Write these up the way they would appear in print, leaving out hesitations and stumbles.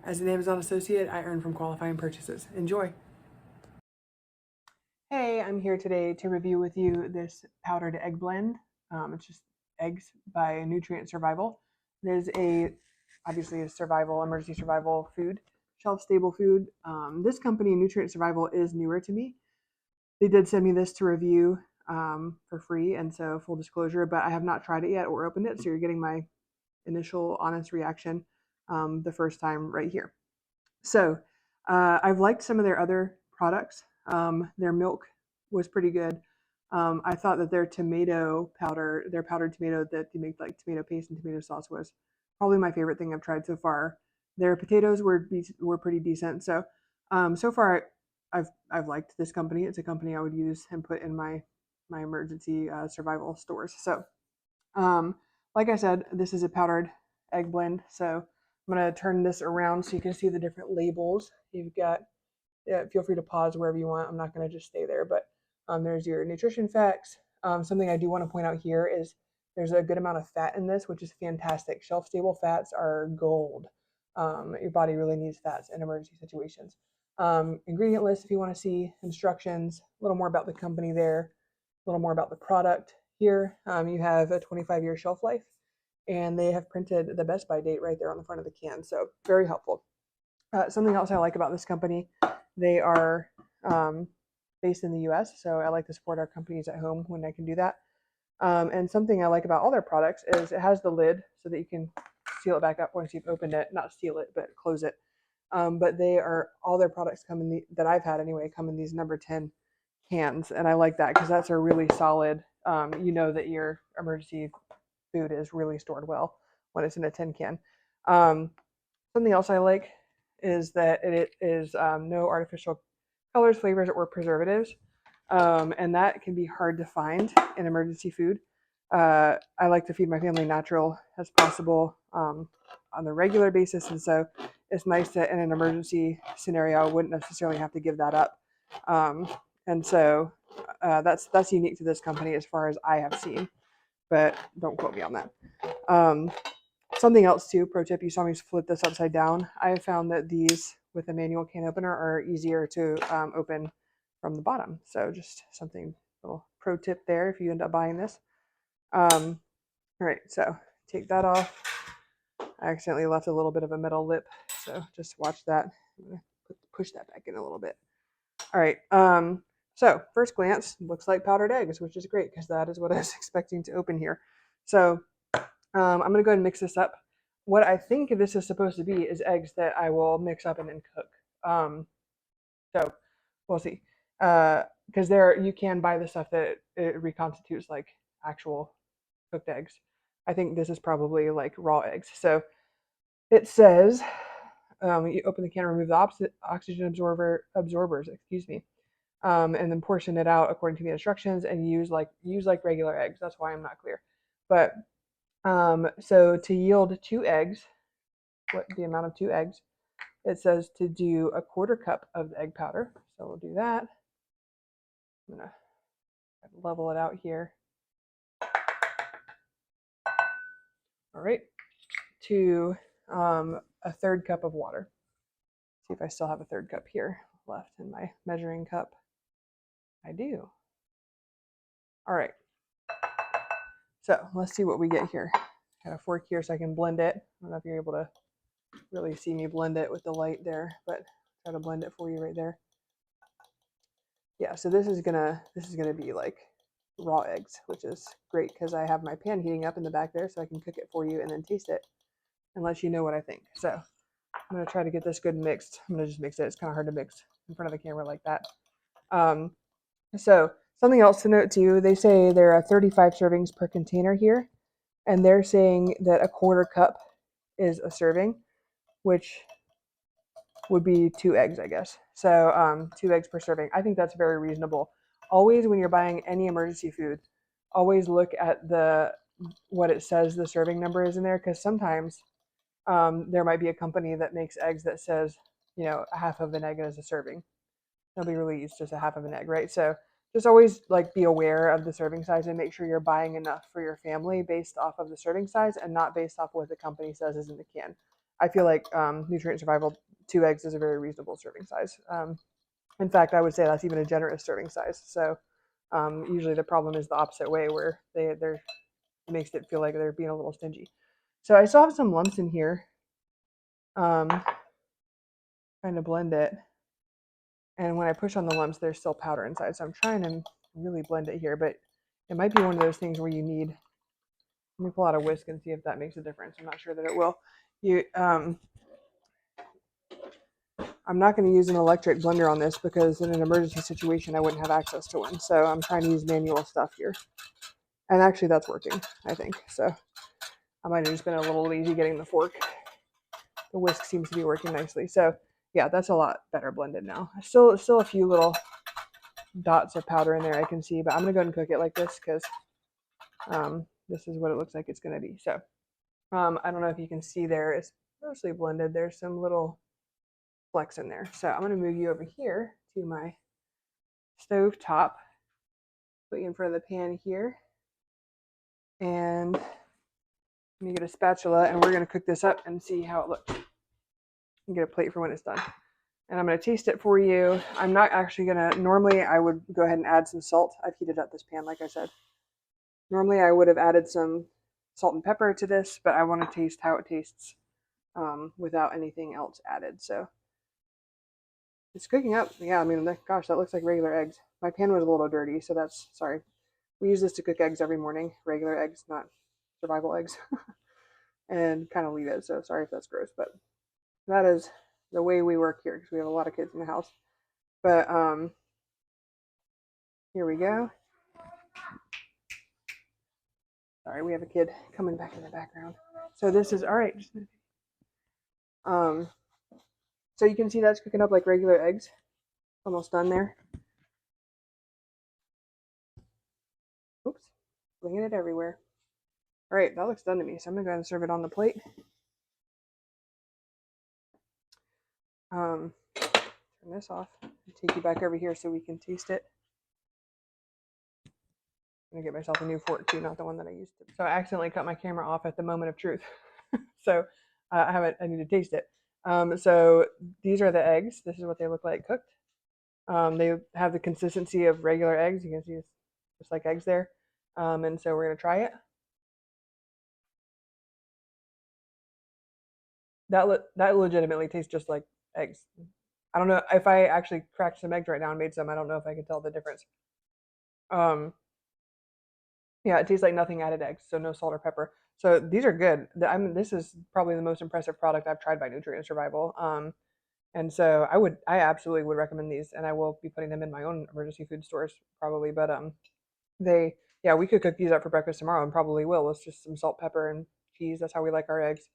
As an Amazon associate, I earn from qualifying purchases. Enjoy. Hey, I'm here today to review with you this powdered egg blend. It's just eggs by Nutrient Survival. It is obviously a emergency survival food, shelf stable food. This company, Nutrient Survival, is newer to me. They did send me this to review for free, and so full disclosure, but I have not tried it yet or opened it, so you're getting my initial honest reaction the first time right here. So I've liked some of their other products. Their milk was pretty good. I thought that their tomato powder, their powdered tomato that they make like tomato paste and tomato sauce, was probably my favorite thing I've tried so far. Their potatoes were pretty decent. So so far I've liked this company. It's a company I would use and put in my emergency survival stores. So um, like I said, this is a powdered egg blend. So I'm going to turn this around so you can see the different labels. You've got, feel free to pause wherever you want. I'm not going to just stay there, but there's your nutrition facts. Something I do want to point out here is there's a good amount of fat in this, which is fantastic. Shelf stable fats are gold. Your body really needs fats in emergency situations. Ingredient list if you want to see instructions, a little more about the company there, a little more about the product. Here you have a 25-year shelf life, and they have printed the best by date right there on the front of the can, so very helpful. Something else I like about this company, they are based in the US, so I like to support our companies at home when I can do that. And something I like about all their products is it has the lid so that you can seal it back up once you've opened it. Not seal it, but close it. But all their products come in that I've had anyway, come in these number 10 cans, and I like that because that's a really solid. You know that your emergency food is really stored well when it's in a tin can. Um, Something else I like is that it is no artificial colors, flavors, or preservatives, and that can be hard to find in emergency food. I like to feed my family natural as possible on a regular basis, and so it's nice that in an emergency scenario, I wouldn't necessarily have to give that up. Um, and so that's unique to this company as far as I have seen, but don't quote me on that. Um, Something else too, pro tip, you saw me flip this upside down. I have found that these with a manual can opener are easier to open from the bottom. So just something, little pro tip there if you end up buying this. All right, so take that off. I accidentally left a little bit of a metal lip, so just watch that. I'm gonna push that back in a little bit. All right, so first glance, looks like powdered eggs, which is great because that is what I was expecting to open here. So I'm going to go ahead and mix this up. What I think this is supposed to be is eggs that I will mix up and then cook. So we'll see. Because you can buy the stuff that it reconstitutes like actual cooked eggs. I think this is probably like raw eggs. So it says you open the can, remove the oxygen absorbers, excuse me, and then portion it out according to the instructions and use like regular eggs. That's why I'm not clear. But so to yield 2 eggs, what the amount of 2 eggs, it says to do a 1/4 cup of the egg powder. So we'll do that. I'm gonna level it out here. All right, to a 1/3 cup of water. See if I still have a 1/3 cup here left in my measuring cup. I do. All right. So let's see what we get here. Got a fork here so I can blend it. I don't know if you're able to really see me blend it with the light there, but try to blend it for you right there. Yeah, so this is gonna be like raw eggs, which is great because I have my pan heating up in the back there, so I can cook it for you and then taste it and let you know what I think. So I'm gonna try to get this good mixed. I'm gonna just mix it. It's kind of hard to mix in front of the camera like that. So something else to note too, they say there are 35 servings per container here, and they're saying that a 1/4 cup is a serving, which would be 2 eggs, I guess. So 2 eggs per serving. I think that's very reasonable. Always when you're buying any emergency food, always look at what it says the serving number is in there, because sometimes there might be a company that makes eggs that says, you know, a half of an egg is a serving. Nobody really eats just a half of an egg, right? So just always like be aware of the serving size and make sure you're buying enough for your family based off of the serving size and not based off what the company says is in the can. I feel like Nutrient Survival 2 eggs is a very reasonable serving size. In fact, I would say that's even a generous serving size. So usually the problem is the opposite way, where they're it makes it feel like they're being a little stingy. So I still have some lumps in here. Trying to blend it. And when I push on the lumps, there's still powder inside. So I'm trying to really blend it here, but it might be one of those things where you need, let me pull out a whisk and see if that makes a difference. I'm not sure that it will. I'm not going to use an electric blender on this because in an emergency situation, I wouldn't have access to one. So I'm trying to use manual stuff here. And actually that's working, I think. So I might have just been a little lazy getting the fork. The whisk seems to be working nicely. So yeah, that's a lot better blended now. Still a few little dots of powder in there I can see, but I'm gonna go ahead and cook it like this because this is what it looks like it's gonna be. So I don't know if you can see there, it's mostly blended. There's some little flecks in there. So I'm gonna move you over here to my stove top, put you in front of the pan here, and let me get a spatula and we're gonna cook this up and see how it looks. And get a plate for when it's done. And I'm going to taste it for you. I'm not actually going to, normally I would go ahead and add some salt. I've heated up this pan, like I said. Normally I would have added some salt and pepper to this, but I want to taste how it tastes without anything else added. So it's cooking up. Yeah, I mean, gosh, that looks like regular eggs. My pan was a little dirty, so that's, sorry. We use this to cook eggs every morning, regular eggs, not survival eggs, and kind of leave it. So sorry if that's gross, but that is the way we work here because we have a lot of kids in the house. But here we go. Sorry, we have a kid coming back in the background. So this is all right. So you can see that's cooking up like regular eggs. Almost done there. Oops, flinging it everywhere. All right, that looks done to me. So I'm gonna go ahead and serve it on the plate. Turn this off and take you back over here so we can taste it. I'm gonna get myself a new fork too, not the one that I used to. So I accidentally cut my camera off at the moment of truth. So I need to taste it. So these are the eggs. This is what they look like cooked. They have the consistency of regular eggs. You can see it's just like eggs there. And so we're gonna try it. That legitimately tastes just like eggs. I don't know if I actually cracked some eggs right now and made some. I don't know if I could tell the difference. Um, yeah, it tastes like nothing added eggs, so no salt or pepper. So these are good. I mean, this is probably the most impressive product I've tried by Nutrient Survival. And so I absolutely would recommend these, and I will be putting them in my own emergency food stores probably. But yeah, we could cook these up for breakfast tomorrow, and probably will. With just some salt, pepper, and cheese. That's how we like our eggs.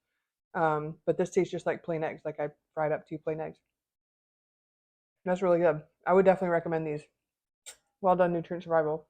But this tastes just like plain eggs, like I fried up 2 plain eggs. That's really good. I would definitely recommend these. Well done, Nutrient Survival.